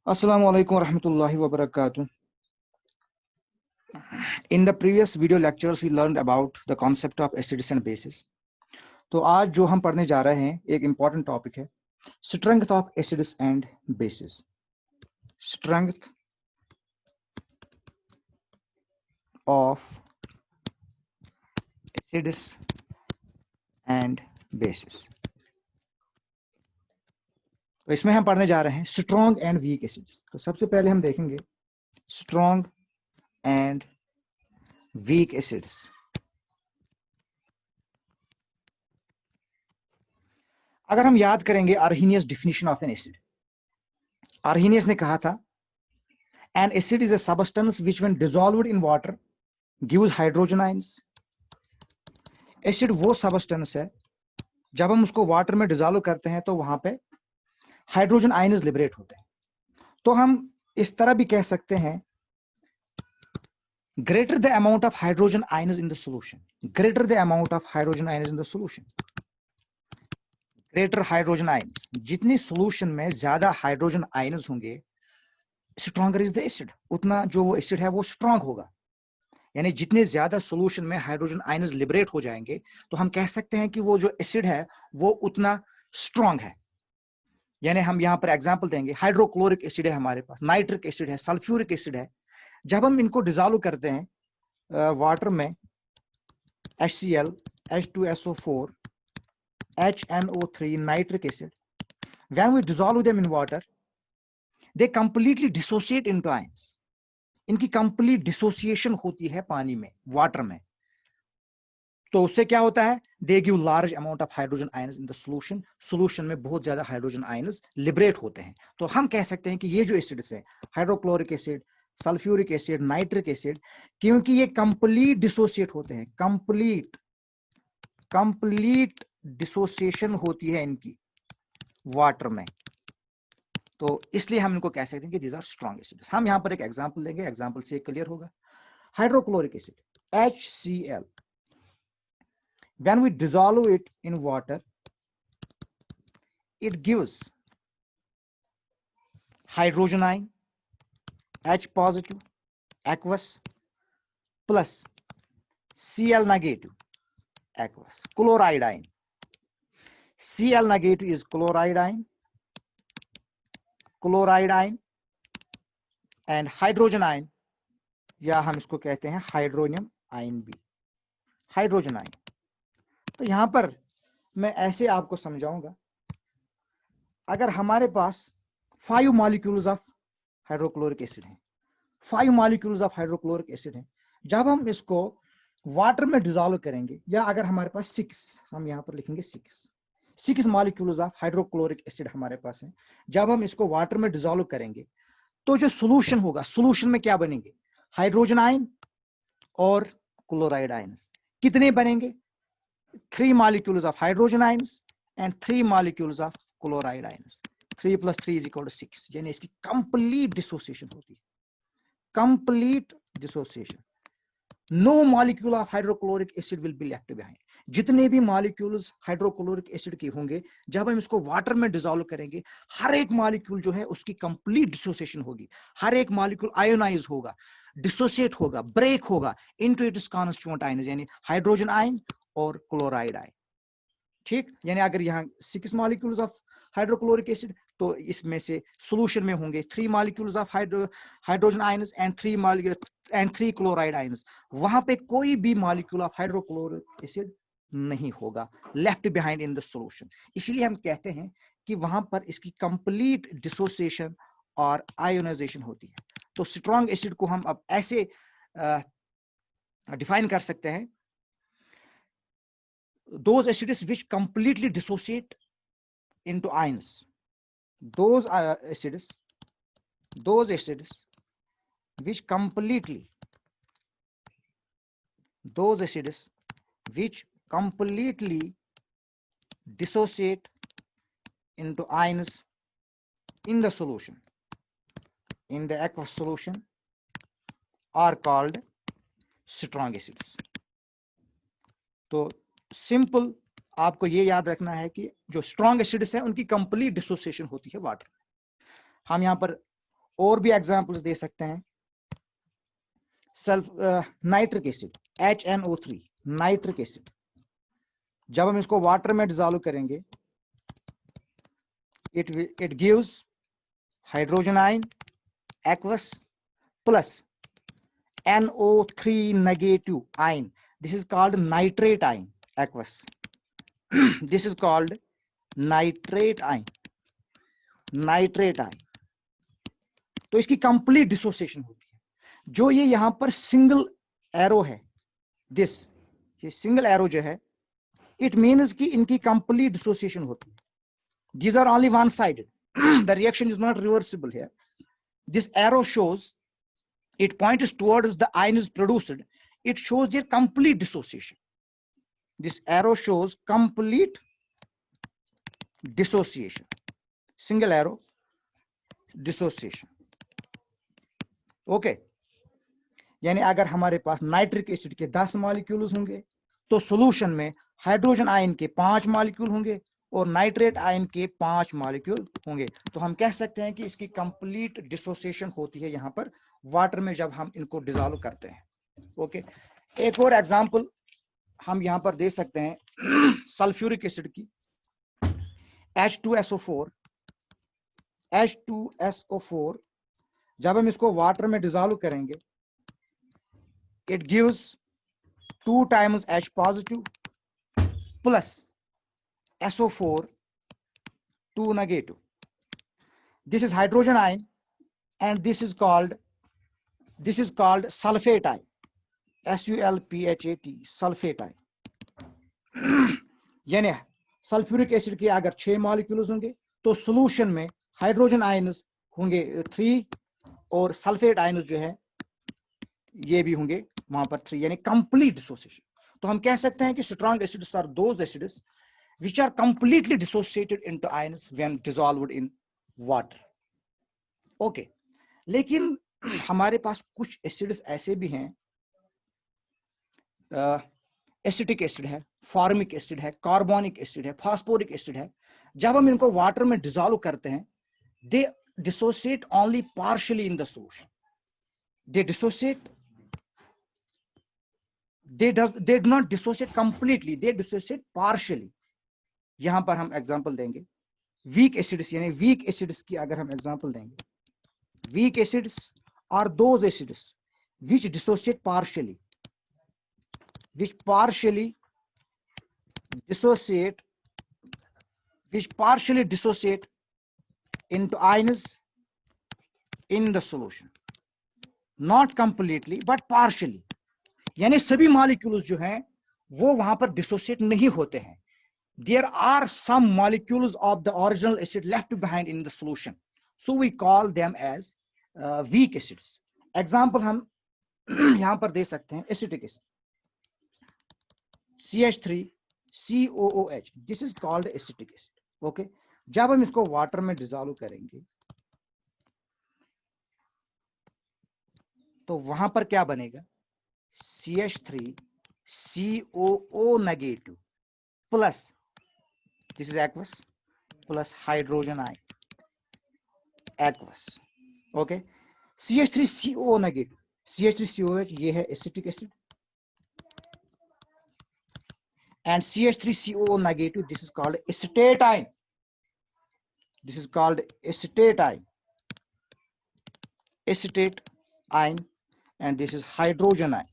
Assalamu alaikum warahmatullahi wabarakatuh. In the previous video lectures we learned about the concept of acids and bases. तो आज जो हम पढ़ने जा रहे हैं एक important topic है strength of acids and bases. Strength of acids and bases. तो इसमें हम पढ़ने जा रहे हैं strong and weak acids. तो सबसे पहले हम देखेंगे strong and weak acids. अगर हम याद करेंगे Arrhenius definition of N acid, Arrhenius ने कहा था N acid is a substance which when dissolved in water gives hydrogen ions. Acid वो सबस्टेंस है जब हम उसको वाटर में डिसॉल्व करते हैं तो वहां पे हाइड्रोजन आयंस लिबरेट होते हैं। तो हम इस तरह भी कह सकते हैं greater the amount of hydrogen ions in the solution, greater the amount of hydrogen ions in the solution, greater hydrogen ions, जितनी solution में ज्यादा हाइड्रोजन आयंस होंगे स्ट्रॉन्गर इज द एसिड, उतना जो वो एसिड है वो स्ट्रॉन्ग होगा। यानी जितने ज्यादा सॉल्यूशन में हाइड्रोजन आयंस लिबरेट हो जाएंगे तो हम कह सकते हैं कि वो जो एसिड है वो उतना स्ट्रॉन्ग है। यानी हम यहाँ पर एग्जांपल देंगे, हाइड्रोक्लोरिक एसिड है हमारे पास, नाइट्रिक एसिड है, सल्फ्यूरिक एसिड है। जब हम इनको डिसॉल्व करते हैं वाटर में HCl, H2SO4, HNO3, nitric acid, when we dissolve them in water they completely dissociate into ions. इनकी कंप्लीट डिसोसिएशन होती है पानी में, वाटर में। तो उससे क्या होता है, they give large amount of hydrogen ions in the solution, solution में बहुत ज्यादा हाइड्रोजन आयंस लिबरेट होते हैं। तो हम कह सकते हैं कि ये जो एसिड्स है, hydrochloric acid, sulphuric acid, nitric acid, क्योंकि ये कंप्लीट डिसोसिएट होते हैं, कंप्लीट डिसोसिएशन होती है इनकी वाटर में, तो इसलिए हम इनको कह सकते हैं कि दीज आर स्ट्रॉन्ग एसिड्स। हम यहां पर एक एग्जांपल लेंगे, एग्जांपल से क्लियर होगा। Hydrochloric acid HCl, when we dissolve it in water it gives hydrogen ion H positive aqueous plus Cl negative aqueous, chloride ion, Cl negative is chloride ion and hydrogen ion, या हम इसको कहते हैं hydronium ion भी, hydrogen ion. तो यहां पर मैं ऐसे आपको समझाऊंगा, अगर हमारे पास 5 मॉलिक्यूल्स ऑफ हाइड्रोक्लोरिक एसिड हैं, 5 मॉलिक्यूल्स ऑफ हाइड्रोक्लोरिक एसिड हैं, जब हम इसको वाटर में डिसॉल्व करेंगे, या अगर हमारे पास 6, हम यहां पर लिखेंगे 6 मॉलिक्यूल्स ऑफ हाइड्रोक्लोरिक एसिड हमारे पास हैं, जब हम इसको वाटर में डिसॉल्व करेंगे तो जो सॉल्यूशन होगा, सॉल्यूशन में क्या बनेंगे, हाइड्रोजन आयन और क्लोराइड आयंस। कितने बनेंगे, 3 molecules of hydrogen ions and 3 molecules of chloride ions. 3 plus 3 is equal to 6, यानी इसकी कंप्लीट डिसोसिएशन होती है, complete dissociation. No molecule of hydrochloric acid will be left behind. जितने भी मॉलिक्यूल्स हाइड्रोक्लोरिक एसिड के होंगे, जब हम इसको वाटर में डिसॉल्व करेंगे, हर एक मॉलिक्यूल जो है उसकी कंप्लीट डिसोसिएशन होगी, हर एक मॉलिक्यूल आयोनाइज होगा, डिसोसिएट होगा, ब्रेक होगा इनटू इट्स कॉन्स्टिट्यूएंट आयंस, यानी हाइड्रोजन आयन और क्लोराइड आयन। ठीक, यानी अगर यहाँ 6 मॉलिक्यूल्स ऑफ हाइड्रोक्लोरिक एसिड, तो इसमें से सॉल्यूशन में होंगे 3 molecules of hydrogen ions and 3 chloride ions. वहां पे कोई भी मॉलिक्यूल ऑफ हाइड्रोक्लोरिक एसिड नहीं होगा left behind in the solution. इसलिए हम कहते हैं कि वहां पर इसकी कंप्लीट डिसोसिएशन और आयोनाइजेशन होती है। तो स्ट्रॉन्ग एसिड को हम अब ऐसे डिफाइन कर सकते हैं, those acids which completely dissociate into ions, those acids which completely dissociate into ions in the solution, in the aqueous solution, are called strong acids. तो सिंपल आपको ये याद रखना है कि जो स्ट्रॉन्ग एसिड्स है उनकी कंप्लीट डिसोसिएशन होती है वाटर। हम यहाँ पर और भी एग्जांपल्स दे सकते हैं। Sulph nitric acid HNO3 nitric acid, जब हम इसको वाटर में डिसॉल्व करेंगे it gives hydrogen ion aqueous plus NO3 negative ion. This is called nitrate ion aqueous. This is called nitrate ion. Nitrate ion. तो इसकी complete dissociation होती है। जो ये यहां पर सिंगल एरो है, ये सिंगल एरो जो है, इट मीन्स कि इनकी कंप्लीट डिसोसिएशन होती है। These are only one sided. The reaction is not reversible here. This arrow shows, it points towards the ion is produced. It shows their complete dissociation. This arrow shows complete dissociation. Single arrow dissociation. Okay. यानी अगर हमारे पास nitric acid के 10 molecules होंगे तो solution में hydrogen ion के 5 molecule होंगे और नाइट्रेट आयन के 5 मॉलिक्यूल होंगे। तो हम कह सकते हैं कि इसकी कंप्लीट डिसोसिएशन होती है यहां पर वाटर में जब हम इनको डिसॉल्व करते हैं। ओके, एक और एग्जांपल हम यहां पर दे सकते हैं सल्फ्यूरिक एसिड की। H2SO4 जब हम इसको वाटर में डिसॉल्व करेंगे, it gives 2 times H positive plus SO4 2 negative. This is hydrogen ion and this is called sulfate ion, SULPHAT, sulfate ion। यानी सल्फ्यूरिक एसिड के अगर 6 मॉलिक्यूल्स होंगे तो सॉल्यूशन में हाइड्रोजन आयन्स होंगे 3 और सल्फेट आयन्स जो है ये भी होंगे वहां पर 3, यानी कंप्लीट डिसोसिएशन। तो हम कह सकते हैं कि strong acids are those acids which are completely dissociated into ions when dissolved in water. Okay, लेकिन हमारे पास कुछ एसिड्स ऐसे भी हैं, एसिटिक एसिड है, फॉर्मिक एसिड है, कार्बोनिक एसिड है, फास्फोरिक एसिड है। जब हम इनको वाटर में डिसॉल्व करते हैं, they dissociate only partially in the solution. They dissociate, they do not dissociate completely, they dissociate partially. यहां पर हम एग्जांपल देंगे वीक एसिड्स, यानी वीक एसिड्स की अगर हम एग्जांपल देंगे, weak acids are those acids which dissociate partially, which partially dissociate into ions in the solution, not completely but partially। यानी सभी मॉलिक्यूल्स जो हैं वो वहां पर डिसोसिएट नहीं होते हैं। There are some molecules of the original acid left behind in the solution, so we call them as weak acids. Example हम यहां पर दे सकते हैं acetic acid CH3COOH, this is called acetic acid. Okay, जब हम इसको वाटर में dissolve करेंगे तो वहां पर क्या बनेगा, CH3COO negative plus this is aqueous plus hydrogen ion aqueous। okay, CH3CO negative, CH3COH ये है acetic acid and CH3CO negative, this is called acetate ion, this is called acetate ion and this is hydrogen ion,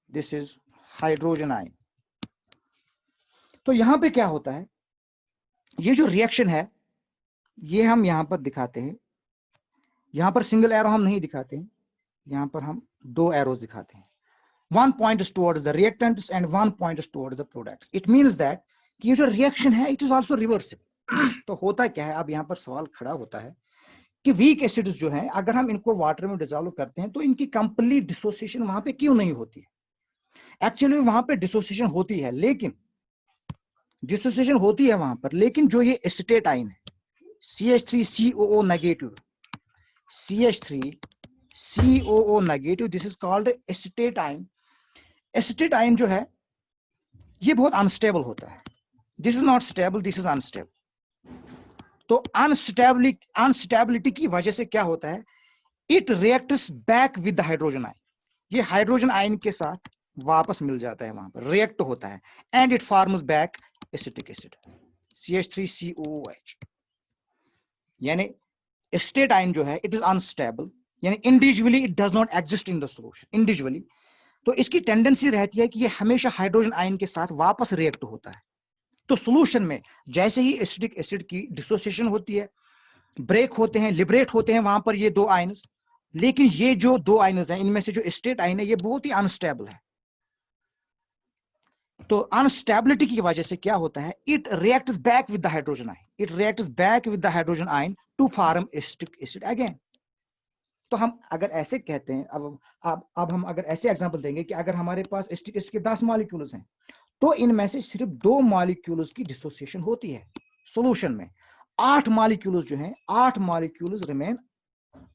this is hydrogen ion। तो यहां पे क्या होता है, ये जो रिएक्शन है ये हम यहां पर दिखाते हैं, यहां पर सिंगल एरो हम नहीं दिखाते हैं, यहां पर हम 2 एरोस दिखाते हैं। one points towards the reactants and one points towards the products. It means that कि ये जो रिएक्शन है it is also reversible। तो होता क्या है, अब यहां पर सवाल खड़ा होता है कि वीक एसिड्स जो हैं अगर हम इनको वाटर में डिसॉल्व करते हैं तो इनकी कंप्लीट डिसोसिएशन वहां पे क्यों नहीं होती है। एक्चुअली वहां पे डिसोसिएशन होती है, लेकिन डिसोसिएशन होती है वहां पर, लेकिन जो ये एसिटेट आयन है CH3COO negative, CH3COO negative, this is called acetate ion. Acetate ion जो है ये बहुत अनस्टेबल होता है, this is not stable, this is unstable. तो अनस्टेबिलिटी की वजह से क्या होता है, it reacts back with the hydrogen ion, ये हाइड्रोजन आयन के साथ वापस मिल जाता है, वहां पर रिएक्ट होता है, and it forms back acetic acid CH3COOH। यानी एस्टेट आयन जो है इट इज अनस्टेबल, यानी individually it does not exist in the solution individually, तो इसकी टेंडेंसी रहती है कि ये हमेशा हाइड्रोजन आयन के साथ वापस रिएक्ट होता है। तो सॉल्यूशन में जैसे ही एसिटिक एसिड की डिसोसिएशन होती है, ब्रेक होते हैं, लिबरेट होते हैं वहां पर ये दो आयन्स, लेकिन ये जो दो आयन्स हैं इनमें से जो एस्टेट आयन है ये बहुत ही अनस्टेबल है। तो अनस्टेबिलिटी की वजह से क्या होता है, it reacts back with the hydrogen ion, it reacts back with the hydrogen ion to form acetic acid again. तो हम अगर ऐसे कहते हैं, अब हम अगर ऐसे एग्जांपल देंगे कि अगर हमारे पास एसिटिक एसिड के 10 मॉलिक्यूल्स हैं, तो इनमें से सिर्फ 2 मॉलिक्यूल्स की डिसोसिएशन होती है सॉल्यूशन में, 8 मॉलिक्यूल्स जो हैं 8 मॉलिक्यूल्स रिमेन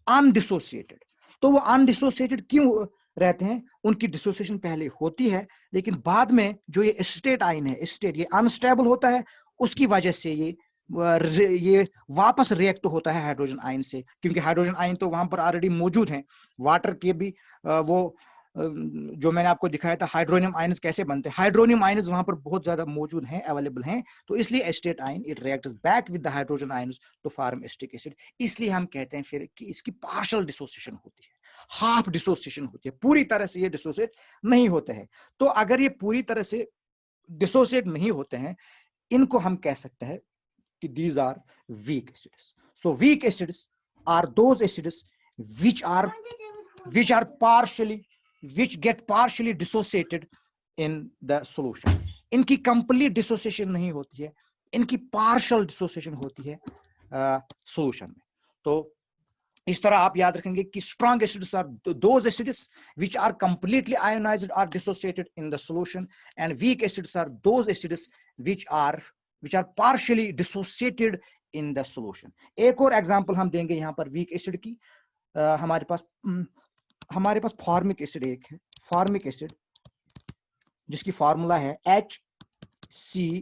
अनडिसोसिएटेड। तो वो अनडिसोसिएटेड क्यों रहते हैं, उनकी डिसोसिएशन पहले होती है, लेकिन बाद में जो ये एसिटेट आयन है, एसिटेट ये अनस्टेबल होता है, उसकी वजह से ये वापस रिएक्ट होता है हाइड्रोजन आयन से, क्योंकि हाइड्रोजन आयन तो वहां पर ऑलरेडी मौजूद हैं। वाटर के भी वो जो मैंने आपको दिखाया था हाइड्रोनियम आयन्स कैसे बनते हैं, हाइड्रोनियम आयन्स वहां पर बहुत ज्यादा मौजूद हैं, अवेलेबल हैं, तो इसलिए acetate ion it reacts back with the hydrogen ions to form acetic acid. इसलिए हम कहते हैं फिर कि इसकी पार्शियल डिसोसिएशन होती है, हाफ डिसोसिएशन होती है, पूरी तरह से ये डिसोसिएट नहीं होते हैं। तो अगर ये पूरी तरह से डिसोसिएट नहीं होते हैं, इनको हम कह सकते हैं कि these are weak acids. So weak acids are those acids which get partially dissociated in the solution. इनकी complete dissociation नहीं होती है, इनकी partial dissociation होती है solution में। तो इस तरह आप याद रखेंगे कि strong acids are those acids which are completely ionized or dissociated in the solution, and weak acids are those acids which are partially dissociated in the solution. एक और एग्जांपल हम देंगे यहाँ पर वीक एसिड की। हमारे पास फॉर्मिक एसिड एक है, फॉर्मिक एसिड जिसकी फार्मूला है HCOOH।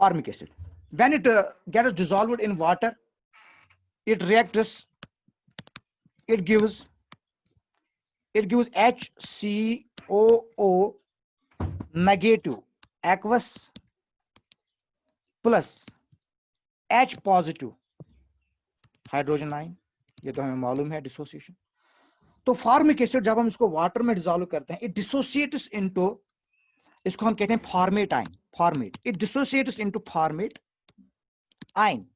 Formic acid when it gets dissolved in water, it reacts, it gives HCOO negative aqueous plus H positive hydrogen ion, ये तो हमें मालूम है डिसोसिएशन। तो फॉर्मिक एसिड जब हम इसको वाटर में डिसॉल्व करते हैं, इट डिसोसिएट्स इनटू, इसको हम कहते हैं format ion, format, it dissociates into format ion,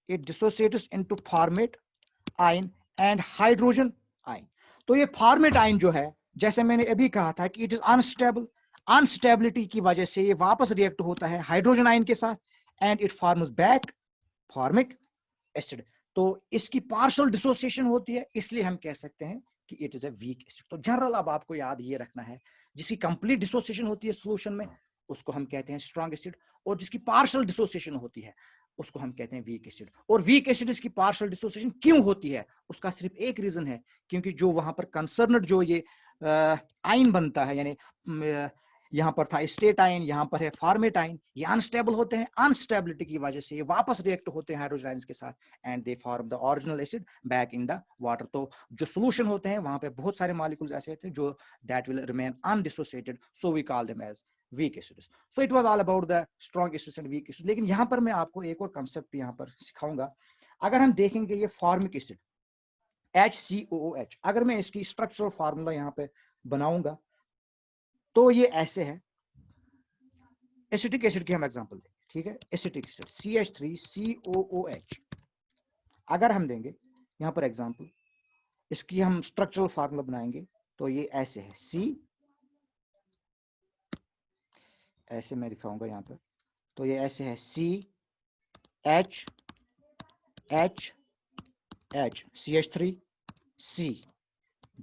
it dissociates into format ion and hydrogen ion. तो ये फॉर्मेट आयन जो है, जैसे मैंने अभी कहा था कि इट इज अनस्टेबल, अनस्टेबिलिटी की वजह से ये वापस रिएक्ट होता है हाइड्रोजन आयन के साथ, and it forms back formic acid. तो इसकी पार्शियल डिसोसिएशन होती है, इसलिए हम कह सकते हैं कि it is a weak acid. तो जनरल अब आपको याद ये रखना है, जिसकी कंप्लीट डिसोसिएशन होती है सॉल्यूशन में उसको हम कहते हैं स्ट्रॉन्ग एसिड, और जिसकी पार्शियल डिसोसिएशन होती है उसको हम कहते हैं वीक एसिड। और वीक एसिड इसकी पार्शियल डिसोसिएशन क्यों होती है, उसका सिर्फ एक रीजन है, क्योंकि जो वहां पर कंसर्नड जो ये आयन बनता है, यानी यहाँ पर था स्टेट आयन, यहाँ पर है फॉर्मेट आयन, ये अनस्टेबल होते हैं, अनस्टेबिलिटी की वजह से ये वापस रिएक्ट होते हैं हाइड्रोजन आयंस के साथ, and they form the original acid back in the water. तो जो सॉल्यूशन होते हैं वहां पे बहुत सारे मॉलिक्यूल्स ऐसे होते हैं जो that will remain undissociated, so we call them as weak acids. So it was all about the strong acids and weak acids. लेकिन यहाँ पर मैं आपको एक और कंसेप्ट यहाँ पर सिखाऊंगा। अगर हम देखेंगे ये फॉर्मिक एसिड HCOOH, अगर मैं इसकी स्ट्रक्चरल फार्मूला यहाँ पे बनाऊंगा तो ये ऐसे है। एसिटिक एसिड की हम एग्जांपल देंगे, ठीक है, एसिटिक एसिड CH3COOH अगर हम देंगे यहाँ पर एग्जांपल, इसकी हम स्ट्रक्चरल फार्मूला बनाएंगे तो ये ऐसे है, C, ऐसे मैं दिखाऊंगा यहाँ पर, तो ये ऐसे है CH3C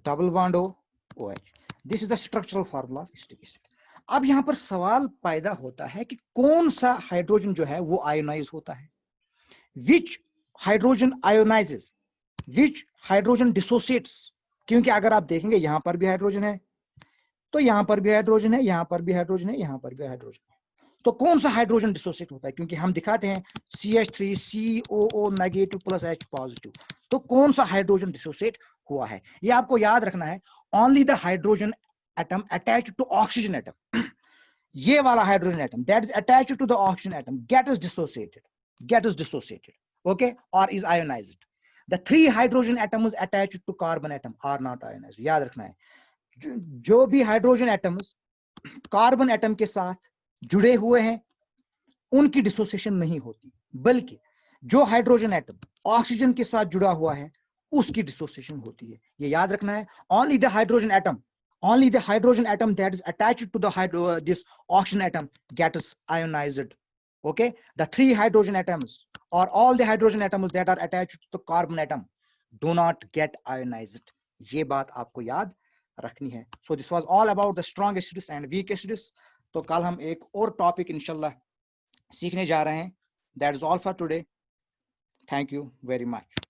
double bond OH। This is the structural formula of acetic acid. अब यहाँ पर सवाल पैदा होता है कि कौन सा हाइड्रोजन जो है वो आयोनाइज होता है, विच हाइड्रोजन आयोनाइजेस, विच हाइड्रोजन डिसोसिएट्स। क्योंकि अगर आप देखेंगे यहाँ पर भी हाइड्रोजन है, तो यहाँ पर भी हाइड्रोजन है, यहाँ पर भी हाइड्रोजन है, यहाँ पर भी हाइड्रोजन है, तो कौन सा हाइड्रोजन डिसोसिएट होता है, क्योंकि हम दिखाते हैं CH3 COO negative plus H positive, तो कौन सा हाइड्रोजन डिसोसिएट हुआ है ये आपको याद रखना है। Only the hydrogen atom attached to oxygen atom, ये वाला hydrogen atom that is attached to the oxygen atom get is dissociated, okay, और इज ionised. The 3 hydrogen atoms attached to carbon atom are not ionized. याद रखना है, जो भी hydrogen atoms carbon atom के साथ जुड़े हुए हैं उनकी डिसोसिएशन नहीं होती, बल्कि जो हाइड्रोजन एटम ऑक्सीजन के साथ जुड़ा हुआ है उसकी डिसोसिएशन होती है। ये याद रखना है। only the hydrogen atom that is attached to the this oxygen atom gets ionized. Okay, the 3 hydrogen atoms or all the hydrogen atoms that are attached to the carbon atom do not get ionized. ये बात आपको याद रखनी है। So this was all about the strong acids and weak acids. तो कल हम एक और टॉपिक इंशाल्लाह सीखने जा रहे हैं। That is all for today. Thank you very much.